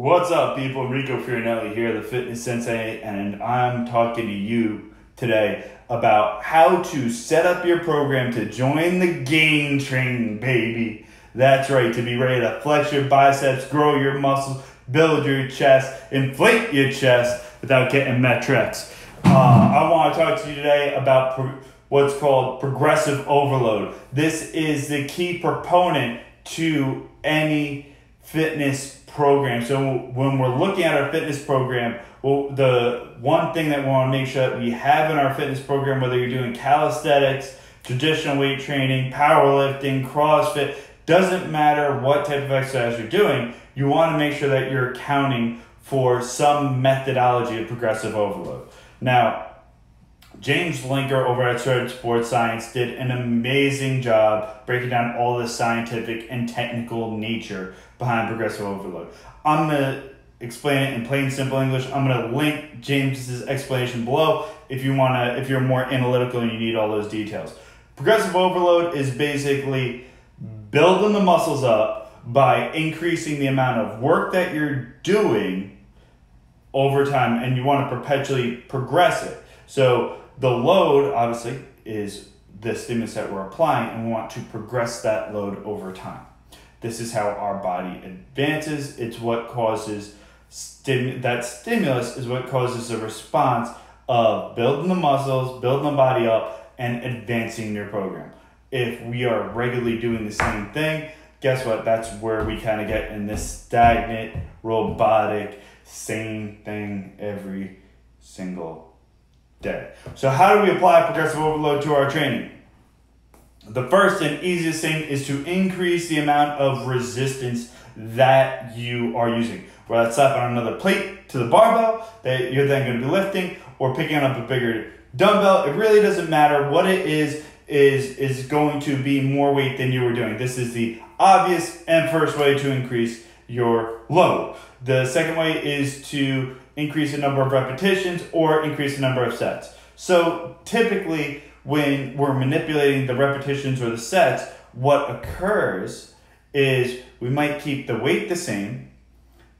What's up, people? Rico Fiorinelli here, the Fitness Sensei, and I'm talking to you today about how to set up your program to join the game training, baby. That's right, to be ready to flex your biceps, grow your muscles, build your chest, inflate your chest without getting metrics. I want to talk to you today about what's called progressive overload. This is the key proponent to any fitness program. So when we're looking at our fitness program, the one thing that we want to make sure that we have in our fitness program, whether you're doing calisthenics, traditional weight training, powerlifting, CrossFit, doesn't matter what type of exercise you're doing, you want to make sure that you're accounting for some methodology of progressive overload. Now, James Linker over at Certain Sports Science did an amazing job breaking down all the scientific and technical nature behind progressive overload. I'm going to explain it in plain, simple English. I'm going to link James's explanation below if you're more analytical and you need all those details. Progressive overload is basically building the muscles up by increasing the amount of work that you're doing over time, and you want to perpetually progress it. So the load, obviously, is the stimulus that we're applying, and we want to progress that load over time. This is how our body advances. It's what causes that stimulus is what causes a response of building the muscles, building the body up, and advancing your program. If we are regularly doing the same thing, guess what? That's where we kind of get in this stagnant, robotic, same thing every single day. So how do we apply progressive overload to our training? The first and easiest thing is to increase the amount of resistance that you are using. Whether that's slapping on another plate to the barbell that you're then going to be lifting, or picking up a bigger dumbbell, it really doesn't matter. What it is going to be more weight than you were doing. This is the obvious and first way to increase your load. The second way is to increase the number of repetitions or increase the number of sets. So typically when we're manipulating the repetitions or the sets, what occurs is we might keep the weight the same.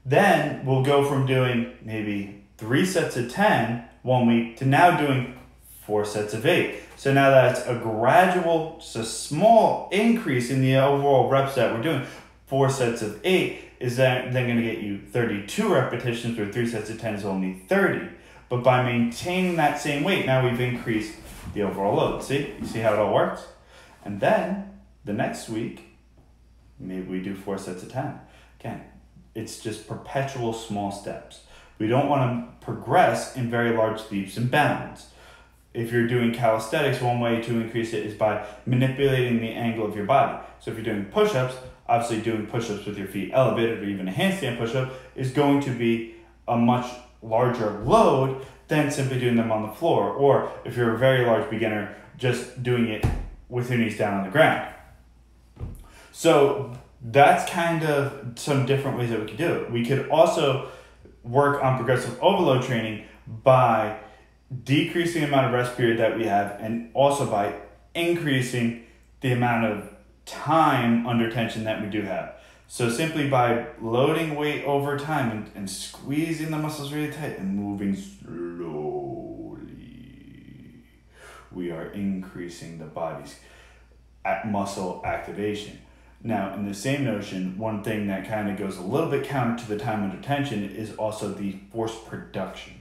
Then we'll go from doing maybe 3 sets of 10 one week to now doing 4 sets of 8. So now that's a gradual, just a small increase in the overall reps that we're doing. 4 sets of 8 is then going to get you 32 repetitions, where 3 sets of 10 is only 30. But by maintaining that same weight, now we've increased the overall load. See? You see how it all works? And then the next week, maybe we do 4 sets of 10. Again, it's just perpetual small steps. We don't want to progress in very large leaps and bounds. If you're doing calisthenics, one way to increase it is by manipulating the angle of your body. So if you're doing push-ups, obviously doing push-ups with your feet elevated, or even a handstand push-up, is going to be a much larger load than simply doing them on the floor. Or if you're a very large beginner, just doing it with your knees down on the ground. So that's kind of some different ways that we could do it. We could also work on progressive overload training by decreasing the amount of rest period that we have, and also by increasing the amount of time under tension that we do have. So simply by loading weight over time and squeezing the muscles really tight and moving slowly, we are increasing the body's muscle activation. Now, in the same notion, one thing that kind of goes a little bit counter to the time under tension is also the force production.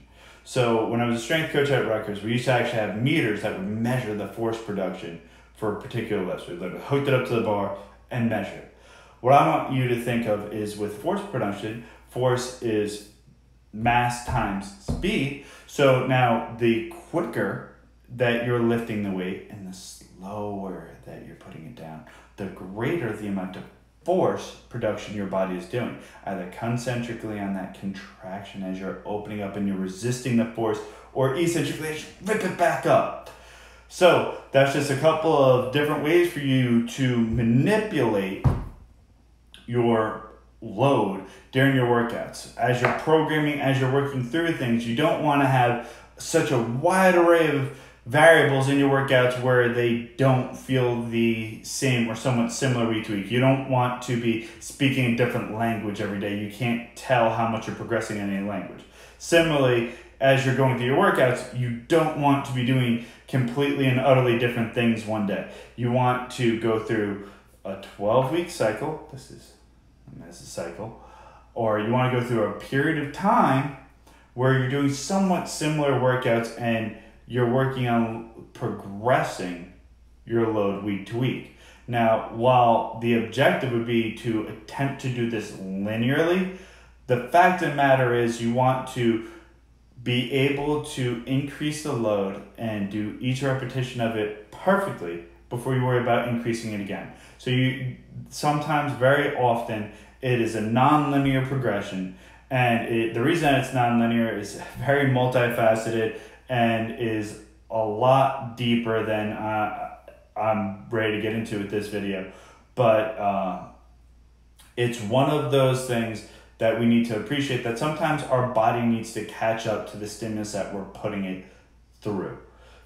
So when I was a strength coach at Rutgers, we used to actually have meters that would measure the force production for particular lifts. We literally hooked it up to the bar and measured it. What I want you to think of is, with force production, force is mass times speed. So now the quicker that you're lifting the weight and the slower that you're putting it down, the greater the amount of force production your body is doing, either concentrically on that contraction as you're opening up and you're resisting the force, or eccentrically as you rip it back up. So that's just a couple of different ways for you to manipulate your load during your workouts. As you're programming, as you're working through things, you don't want to have such a wide array of variables in your workouts where they don't feel the same or somewhat similar week to week. You don't want to be speaking a different language every day. You can't tell how much you're progressing in any language. Similarly, as you're going through your workouts, you don't want to be doing completely and utterly different things one day. You want to go through a 12-week cycle. This is a cycle. Or you want to go through a period of time where you're doing somewhat similar workouts and you're working on progressing your load week to week. Now, while the objective would be to attempt to do this linearly, the fact of the matter is you want to be able to increase the load and do each repetition of it perfectly before you worry about increasing it again. So you sometimes, very often, it is a non-linear progression, and the reason it's non-linear is very multifaceted and is a lot deeper than I'm ready to get into with this video. But it's one of those things that we need to appreciate, that sometimes our body needs to catch up to the stimulus that we're putting it through.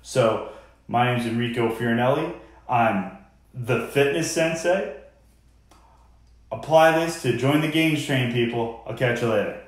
So my name is Enrico Fiorinelli. I'm the Fitness Sensei. Apply this to join the gains train, people. I'll catch you later.